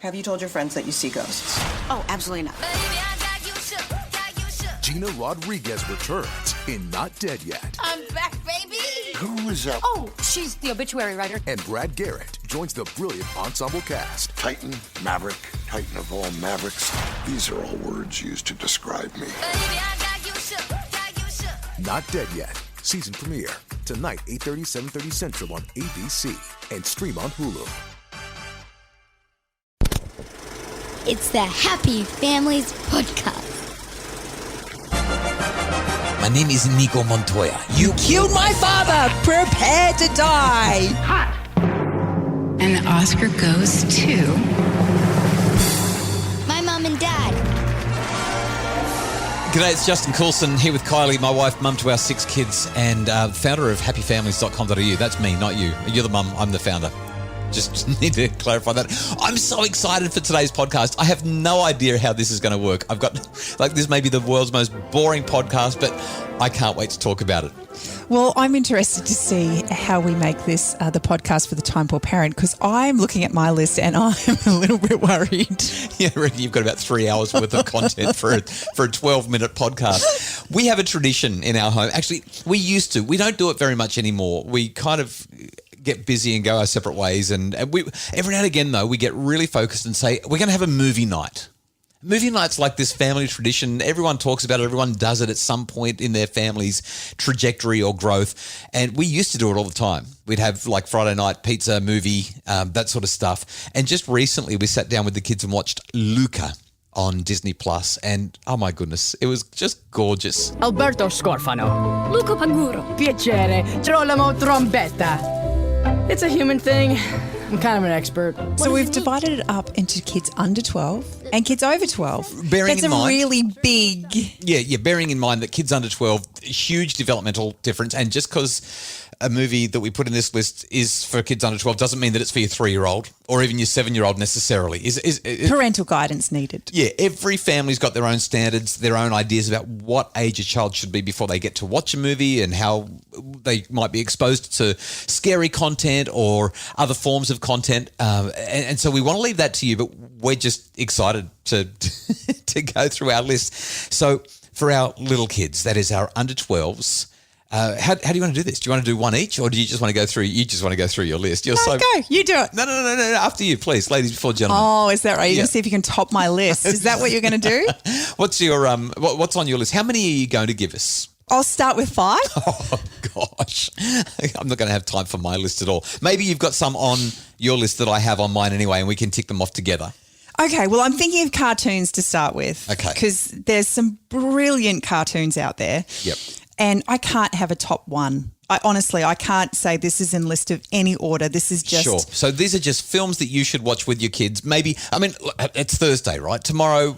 Have you told your friends that you see ghosts? Oh, absolutely not. Gina Rodriguez returns in Not Dead Yet. I'm back, baby. Who is that? Oh, she's the obituary writer. And Brad Garrett joins the brilliant ensemble cast. Titan, Maverick, Titan of all Mavericks. These are all words used to describe me. Not Dead Yet. Season premiere. Tonight, 8:30, 7:30 Central on ABC. And stream on Hulu. It's the Happy Families Podcast. My name is Nico Montoya. You killed my father! Prepare to die! Hot! And the Oscar goes to... My mom and dad. G'day, it's Justin Coulson here with Kylie, my wife, mum to our 6 kids, and founder of happyfamilies.com.au. That's me, not you. You're the mum, I'm the founder. Just need to clarify that. I'm so excited for today's podcast. I have no idea how this is going to work. I've got, this may be the world's most boring podcast, but I can't wait to talk about it. Well, I'm interested to see how we make this the podcast for the Time Poor Parent, because I'm looking at my list and I'm a little bit worried. Yeah, I reckon you've got about 3 hours worth of content for a 12-minute podcast. We have a tradition in our home. Actually, we used to. We don't do it very much anymore. We kind of get busy and go our separate ways. And we every now and again, though, we get really focused and say, we're going to have a movie night. Movie night's like this family tradition. Everyone talks about it. Everyone does it at some point in their family's trajectory or growth. And we used to do it all the time. We'd have like Friday night pizza, movie, that sort of stuff. And just recently we sat down with the kids and watched Luca on Disney Plus. And oh my goodness, it was just gorgeous. Alberto Scorfano. Luca Paguro. Piacere. Girolamo Trombetta. It's a human thing. I'm kind of an expert. So we've divided it up into kids under 12 and kids over 12. Bearing in mind, really big... Yeah, bearing in mind that kids under 12, huge developmental difference. And just because a movie that we put in this list is for kids under 12 doesn't mean that it's for your 3-year-old or even your 7-year-old necessarily. Parental guidance needed. Yeah, every family's got their own standards, their own ideas about what age a child should be before they get to watch a movie and how they might be exposed to scary content or other forms of content. And so we want to leave that to you, but we're just excited to to go through our list. So for our little kids, that is our under 12s, how do you want to do this? Do you want to do one each, or do you just want to go through? You just want to go through your list. Go. You do it. No. After you, please, ladies before gentlemen. Oh, is that right? You're going to see if you can top my list. Is that what you're going to do? What's your what's on your list? How many are you going to give us? I'll start with 5. Oh gosh, I'm not going to have time for my list at all. Maybe you've got some on your list that I have on mine anyway, and we can tick them off together. Okay, well, I'm thinking of cartoons to start with. Okay, because there's some brilliant cartoons out there. Yep. And I can't have a top one. I can't say this is in list of any order. This is just... Sure. So these are just films that you should watch with your kids. Maybe, it's Thursday, right? Tomorrow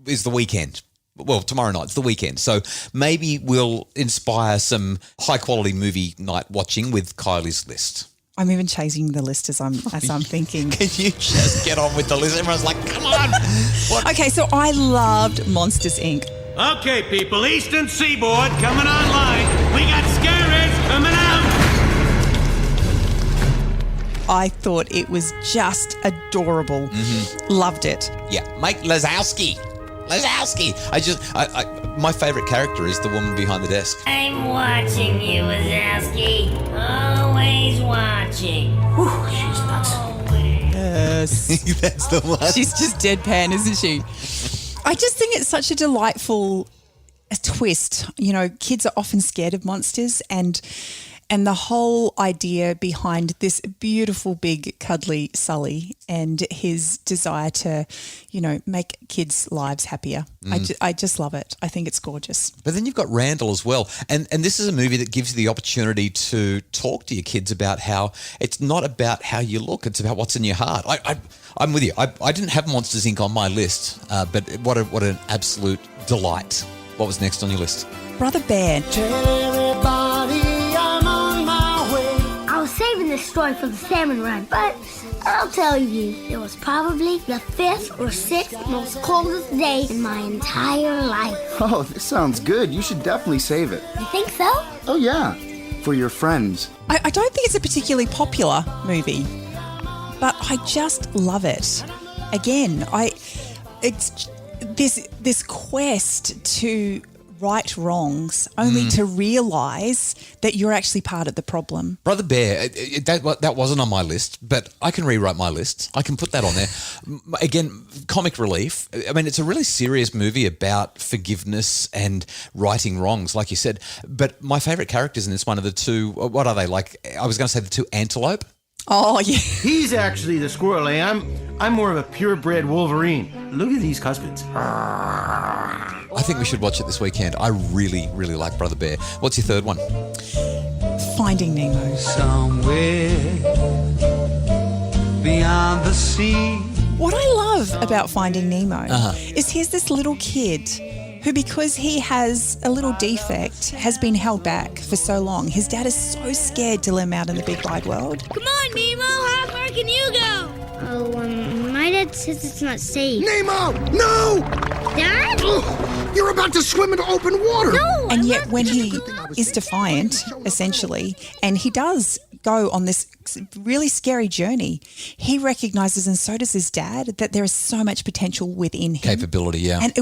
is the weekend. Well, tomorrow night's the weekend. So maybe we'll inspire some high-quality movie night watching with Kylie's list. I'm even chasing the list as I'm thinking. Can you just get on with the list? Everyone's like, come on. What? Okay, so I loved Monsters, Inc. Okay, people, Eastern Seaboard coming online. We got scarers coming out. I thought it was just adorable. Mm-hmm. Loved it. Yeah, Mike Lazowski. My favourite character is the woman behind the desk. I'm watching you, Wazowski. Always watching. Whew, she's nuts. Yes. That's the one. She's just deadpan, isn't she? I just think it's such a delightful twist. You know, kids are often scared of monsters, and the whole idea behind this beautiful, big, cuddly Sully and his desire to, make kids' lives happier. I just love it. I think it's gorgeous. But then you've got Randall as well. And this is a movie that gives you the opportunity to talk to your kids about how it's not about how you look, it's about what's in your heart. I'm with you. I didn't have Monsters, Inc. on my list, but what an absolute delight. What was next on your list? Brother Bear. Tell everybody I'm on my way. I was saving this story for the salmon run, but I'll tell you, it was probably the 5th or 6th most coldest day in my entire life. Oh, this sounds good. You should definitely save it. You think so? Oh, yeah. For your friends. I don't think it's a particularly popular movie, but I just love it. again, it's this quest to right wrongs, only to realise that you're actually part of the problem. Brother Bear, that wasn't on my list, but I can rewrite my list. I can put that on there. Again, comic relief. I mean, it's a really serious movie about forgiveness and righting wrongs, like you said. But my favourite characters in this one are the two, what are they? Like, I was going to say the two antelope. Oh, yeah. He's actually the squirrel, eh? I'm more of a purebred Wolverine. Look at these husbands. I think we should watch it this weekend. I really, really like Brother Bear. What's your third one? Finding Nemo. Somewhere beyond the sea. What I love about Finding Nemo is here's this little kid who, because he has a little defect, has been held back for so long. His dad is so scared to let him out in the big wide world. Come on, Nemo, how far can you go? Oh, my dad says it's not safe. Nemo! No! Dad? Ugh, you're about to swim into open water! No! And yet when he is defiant, essentially, and he does go on this really scary journey, he recognises, and so does his dad, that there is so much potential within him. Capability, yeah. And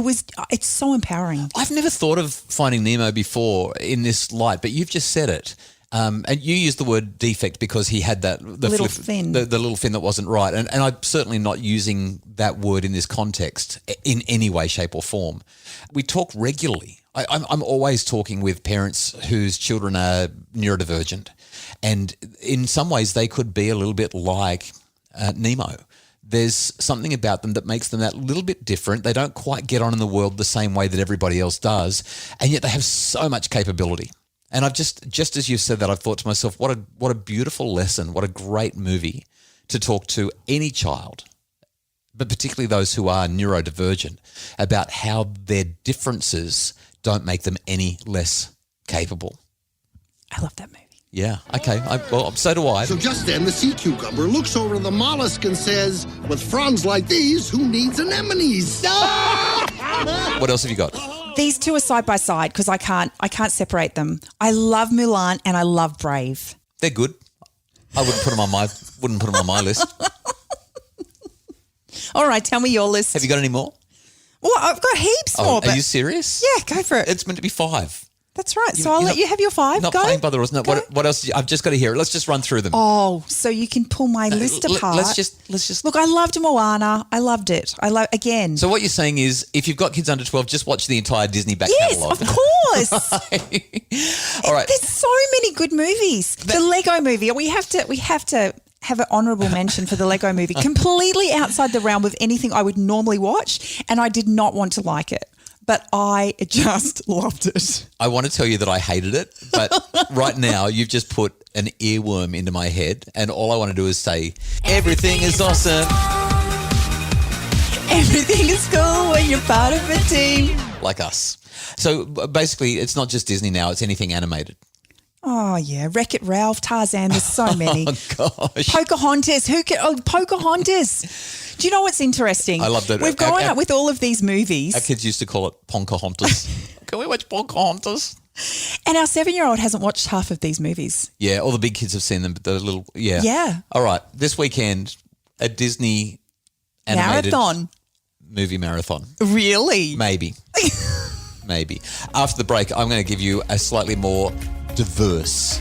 it's so empowering. I've never thought of Finding Nemo before in this light, but you've just said it. And you used the word defect because he had that the little fin. the little fin that wasn't right. And I'm certainly not using that word in this context in any way, shape or form. We talk regularly. I'm always talking with parents whose children are neurodivergent. And in some ways they could be a little bit like Nemo. There's something about them that makes them that little bit different. They don't quite get on in the world the same way that everybody else does. And yet they have so much capability. And I've just as you've said that, I've thought to myself, what a beautiful lesson, what a great movie to talk to any child, but particularly those who are neurodivergent, about how their differences don't make them any less capable. I love that movie. Yeah, okay. Well, so do I. So just then, the sea cucumber looks over the mollusk and says, with fronds like these, who needs anemones? What else have you got? These two are side by side because I can't separate them. I love Mulan and I love Brave. They're good. I wouldn't put them on my list. All right, tell me your list. Have you got any more? Well, I've got heaps more. Are you serious? Yeah, go for it. It's meant to be 5. That's right. So I'll let you have your 5. Not go. playing by the rules. No, what else? I've just got to hear it. Let's just run through them. Oh, so you can pull my list apart. Let's just look. I loved Moana. I loved it. Again. So what you're saying is, if you've got kids under 12, just watch the entire Disney back Yes, catalogue. of course. All right. There's so many good movies. The Lego Movie. We have to have an honourable mention for the Lego Movie. Completely outside the realm of anything I would normally watch, and I did not want to like it. But I just loved it. I want to tell you that I hated it, but right now you've just put an earworm into my head, and all I want to do is say, everything is awesome. Everything is cool when you're part of a team. Like us. So basically, it's not just Disney now, it's anything animated. Oh, yeah. Wreck-It Ralph, Tarzan, there's so many. Oh, gosh. Pocahontas. Pocahontas. Do you know what's interesting? I love that. We've grown up with all of these movies. Our kids used to call it Pocahontas. Can we watch Pocahontas? And our 7-year-old hasn't watched half of these movies. Yeah, all the big kids have seen them, but the little, yeah. Yeah. All right, this weekend, a Disney animated movie marathon. Really? Maybe. Maybe. After the break, I'm going to give you a slightly more diverse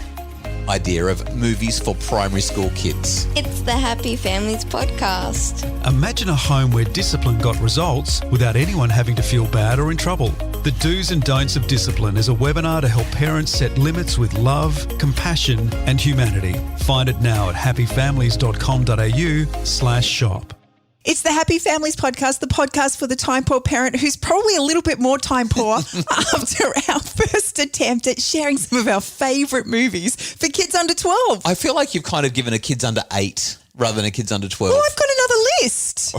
idea of movies for primary school kids. It's the Happy Families Podcast. Imagine a home where discipline got results without anyone having to feel bad or in trouble. The Do's and Don'ts of Discipline is a webinar to help parents set limits with love, compassion and humanity. Find it now at happyfamilies.com.au/shop. It's the Happy Families Podcast, the podcast for the time poor parent who's probably a little bit more time poor after our first attempt at sharing some of our favourite movies for kids under 12. I feel like you've kind of given a kids under 8 rather than a kids under 12. Well, I've got another list.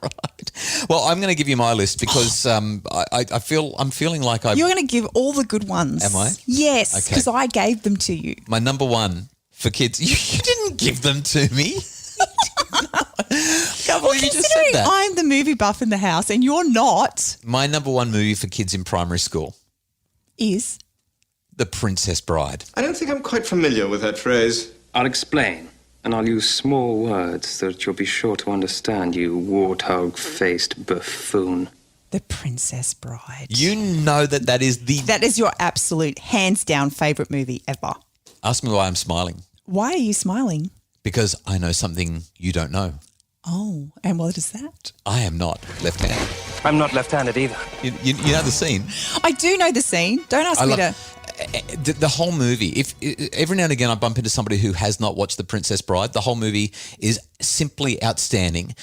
Right. Well, I'm going to give you my list because I'm feeling like You're going to give all the good ones. Am I? Yes, Okay. because I gave them to you. My number 1 for kids. You didn't give them to me. Can't believe you just said that. I'm the movie buff in the house and you're not. My number 1 movie for kids in primary school is The Princess Bride. I don't think I'm quite familiar with that phrase. I'll explain. And I'll use small words so that you'll be sure to understand, you warthog-faced buffoon. The Princess Bride. You know that is your absolute hands down favourite movie ever. Ask me why I'm smiling. Why are you smiling? Because I know something you don't know. Oh, and what is that? I am not left-handed. I'm not left-handed either. You know the scene? I do know the scene. Don't ask me to... The whole movie, if every now and again I bump into somebody who has not watched The Princess Bride, the whole movie is simply outstanding.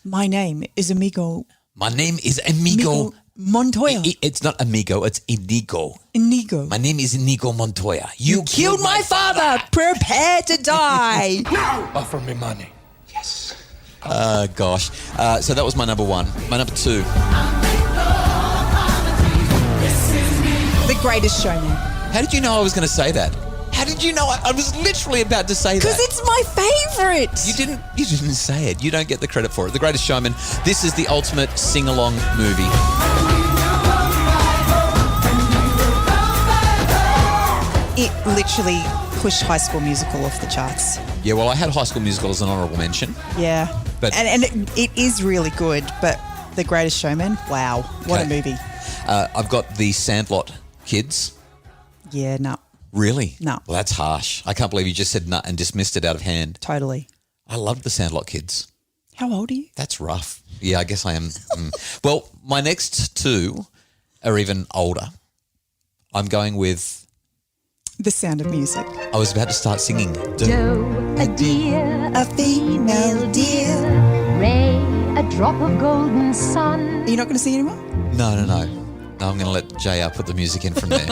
My name is Amigo. My name is Amigo Montoya. It's not Amigo, it's Inigo. Inigo. My name is Inigo Montoya. You killed my father. Prepare to die. No! Offer me money. Yes. Gosh. So that was my number one. My number two. The Greatest Showman. How did you know I was going to say that? How did you know? I was literally about to say that. Because it's my favourite. You didn't say it. You don't get the credit for it. The Greatest Showman. This is the ultimate sing-along movie. It literally pushed High School Musical off the charts. Yeah, well, I had High School Musical as an honourable mention. Yeah. But and it is really good, but The Greatest Showman, wow, what a movie. I've got the Sandlot Kids. Yeah, no. Really? No. Well, that's harsh. I can't believe you just said nut and dismissed it out of hand. Totally. I loved the Sandlot Kids. How old are you? That's rough. Yeah, I guess I am. Well, my next two are even older. I'm going with... The Sound of Music. I was about to start singing. Doe, a deer, a female deer. Ray, a drop of golden sun. Are you not going to sing anymore? No, I'm going to let JR put the music in from there.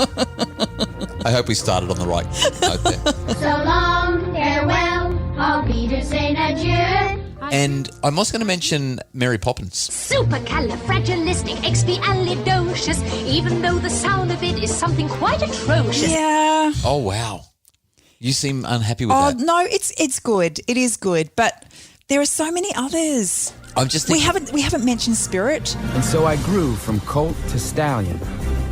I hope we started on the right note there. So long, farewell, I'll be to say adieu. And I'm also going to mention Mary Poppins. Supercalifragilisticexpialidocious, even though the sound of it is something quite atrocious. Yeah. Oh, wow. You seem unhappy with that. Oh, no, it's good. It is good, but there are so many others. I'm just thinking... We haven't mentioned Spirit. And so I grew from colt to stallion,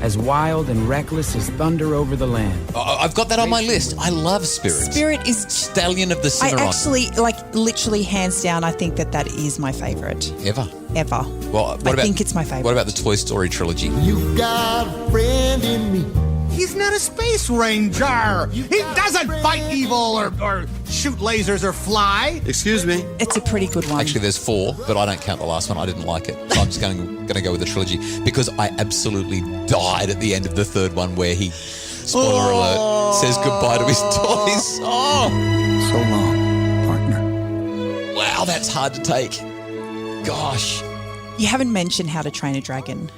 as wild and reckless as thunder over the land. I've got that on my list. I love Spirit. Spirit is... Stallion of the Cimarron. I actually, literally hands down, I think that is my favourite. Ever? Well, I think it's my favourite. What about the Toy Story trilogy? You got a friend in me. He's not a space ranger. He doesn't fight evil or shoot lasers or fly. Excuse me. It's a pretty good one. Actually, there's 4, but I don't count the last one. I didn't like it. So I'm just going to go with the trilogy because I absolutely died at the end of the third one where he, spoiler alert, says goodbye to his toys. Oh. So long, partner. Wow, that's hard to take. Gosh. You haven't mentioned How to Train a Dragon.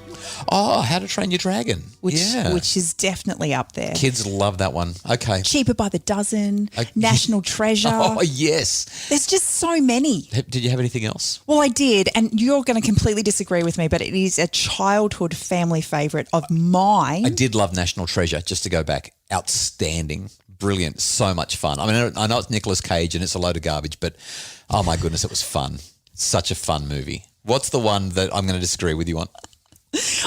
Oh, How to Train Your Dragon. Which is definitely up there. Kids love that one. Okay. Cheaper by the Dozen, National Treasure. Oh, yes. There's just so many. Did you have anything else? Well, I did, and you're going to completely disagree with me, but it is a childhood family favourite of mine. I did love National Treasure, just to go back. Outstanding. Brilliant. So much fun. I mean, I know it's Nicolas Cage and it's a load of garbage, but oh my goodness, it was fun. Such a fun movie. What's the one that I'm going to disagree with you on?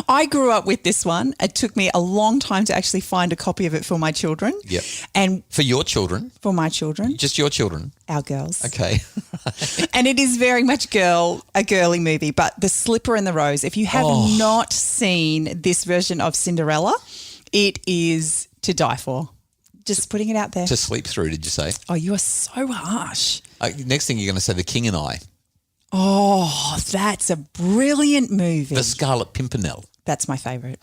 I grew up with this one. It took me a long time to actually find a copy of it for my children. Yep. And for your children? For my children. Just your children? Our girls. Okay. And it is very much a girly movie, but The Slipper and the Rose, if you have not seen this version of Cinderella, it is to die for. Just putting it out there. To sleep through, did you say? Oh, you are so harsh. Next thing you're going to say, The King and I. Oh, that's a brilliant movie. The Scarlet Pimpernel. That's my favourite.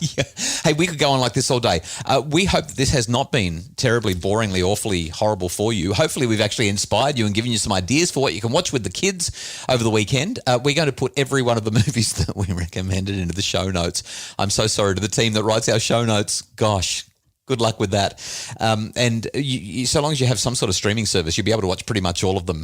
Yeah. Hey, we could go on like this all day. We hope that this has not been terribly, boringly, awfully horrible for you. Hopefully we've actually inspired you and given you some ideas for what you can watch with the kids over the weekend. We're going to put every one of the movies that we recommended into the show notes. I'm so sorry to the team that writes our show notes. Gosh, good luck with that. And so long as you have some sort of streaming service, you'll be able to watch pretty much all of them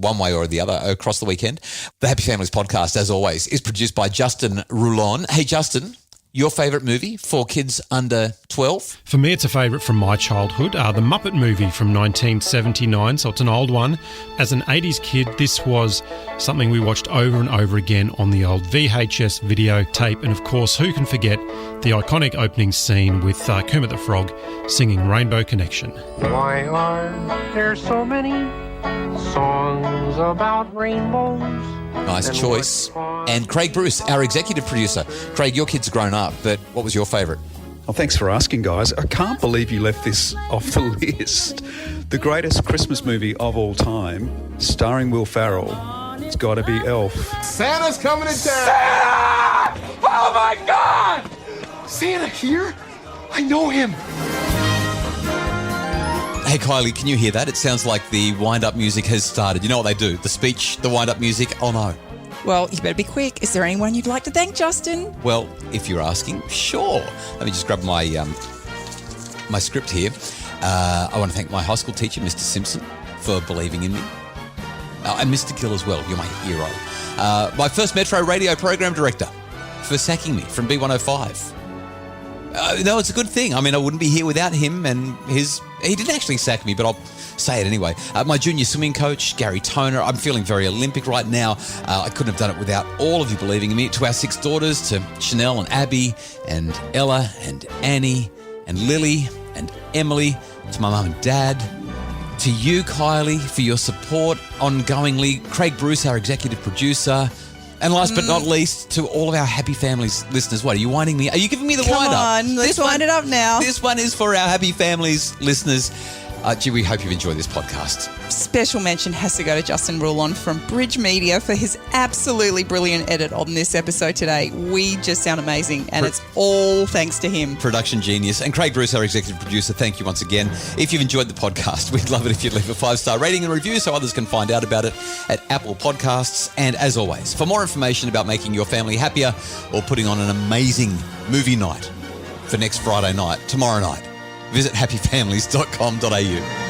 one way or the other across the weekend. The Happy Families podcast, as always, is produced by Justin Roulon. Hey, Justin. Your favourite movie for kids under 12? For me, it's a favourite from my childhood, the Muppet movie from 1979, so it's an old one. As an 80s kid, this was something we watched over and over again on the old VHS videotape, and of course, who can forget the iconic opening scene with Kermit the Frog singing Rainbow Connection. Why are there so many songs about rainbows? Nice choice. And Craig Bruce, our executive producer. Craig, your kid's grown up, but what was your favourite? Well, thanks for asking, guys. I can't believe you left this off the list. The greatest Christmas movie of all time, starring Will Ferrell. It's got to be Elf. Santa's coming to town! Santa! Oh my God! Santa here? I know him. Hey, Kylie, can you hear that? It sounds like the wind-up music has started. You know what they do? The speech, the wind-up music. Oh, no. Well, you better be quick. Is there anyone you'd like to thank, Justin? Well, if you're asking, sure. Let me just grab my my script here. I want to thank my high school teacher, Mr. Simpson, for believing in me. And Mr. Gill as well. You're my hero. My first Metro radio program director for sacking me from B105. No, it's a good thing. I mean, I wouldn't be here without him and he didn't actually sack me, but I'll say it anyway. My junior swimming coach, Gary Toner. I'm feeling very Olympic right now. I couldn't have done it without all of you believing in me. To our 6 daughters, to Chanel and Abby and Ella and Annie and Lily and Emily, to my mum and dad, to you, Kylie, for your support ongoingly, Craig Bruce, our executive producer, and last but not least, to all of our Happy Families listeners. What, are you winding me? Are you giving me the wind-up? Come on, let's wind it up now. This one is for our Happy Families listeners. Gee, we hope you've enjoyed this podcast. Special mention has to go to Justin Rulon from Bridge Media for his absolutely brilliant edit on this episode today. We just sound amazing, and it's all thanks to him. Production genius. And Craig Bruce, our executive producer, thank you once again. If you've enjoyed the podcast, we'd love it if you'd leave a 5-star rating and review so others can find out about it at Apple Podcasts. And as always, for more information about making your family happier or putting on an amazing movie night for next Friday night, tomorrow night, visit happyfamilies.com.au.